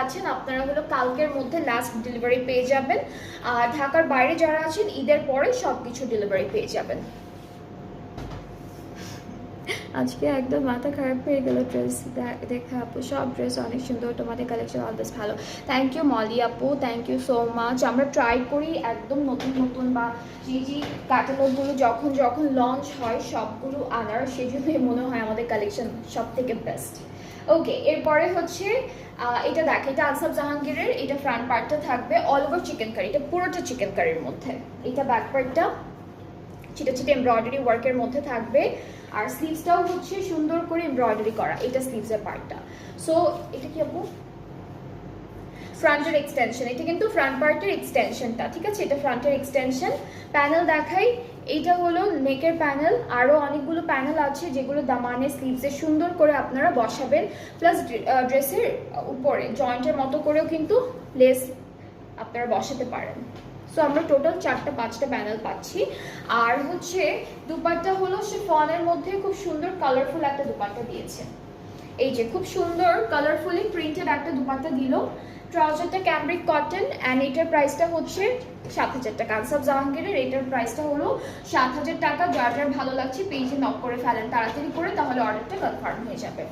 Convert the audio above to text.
আছেন আপনারা হলো কালকের মধ্যে লাস্ট ডেলিভারি পেয়ে যাবেন, আর ঢাকার বাইরে যারা আছেন ঈদের পরে সবকিছু ডেলিভারি পেয়ে যাবেন। আজকে একদম মাথা খারাপ হয়ে গেল ড্রেস দেখা আপু, সব ড্রেস অনেক সুন্দর, তোমাদের কালেকশন অলওয়েজ ভালো। থ্যাংক ইউ মলি আপু, থ্যাংক ইউ সো মাচ। আমরা ট্রাই করি একদম নতুন নতুন বা যে ক্যাটালগুলো যখন যখন লঞ্চ হয় সবগুলো আনার, সেজন্যই মনে হয় আমাদের কালেকশন সব থেকে বেস্ট। ওকে, এরপরে হচ্ছে এটা দেখ, এটা আনসাব জাহাঙ্গীরের, এটা ফ্রন্ট পার্টটা থাকবে অল ওভার চিকেন কারি, এটা পুরোটা চিকেন কারির মধ্যে। এটা ব্যাক পার্টটা ছিটে ছিটে এমব্রয়ডারি ওয়ার্কের মধ্যে থাকবে, আর স্লিভসটাও হচ্ছে সুন্দর করে এমব্রয়ডারি করা, এটা স্লিভসের পার্টটা। সো এটা কি আপু? ফ্রন্টের এক্সটেনশন, এটা কিন্তু ফ্রন্ট পার্টের এক্সটেনশনটা, ঠিক আছে? এটা ফ্রন্টের এক্সটেনশন। প্যানেল দেখাই, এইটা হলো নেকের প্যানেল, আরও অনেকগুলো প্যানেল আছে যেগুলো দামানে স্লিভসে সুন্দর করে আপনারা বসাবেন, প্লাস ড্রেসের উপরে জয়েন্টের মতো করেও কিন্তু লেস আপনারা বসাতে পারেন। সো আমরা টোটাল 4-5টা প্যানেল পাচ্ছি। আর হচ্ছে দুপাট্টা হলো শিফনের মধ্যে খুব সুন্দর কালারফুল একটা দুপাট্টা দিয়েছে, এই যে খুব সুন্দর কালারফুলি প্রিন্টেড একটা দুপাট্টা দিল। ট্রাউজারটা ক্যামব্রিক কটন, অ্যান্ড এটার প্রাইসটা হচ্ছে 7,000 টাকা। আনসাব জাহাঙ্গীরের এটার প্রাইসটা হলো 7,000 টাকা। যার যার ভালো লাগছে পেজে নক করে ফেলেন তাড়াতাড়ি করে, তাহলে অর্ডারটা কনফার্ম হয়ে যাবে।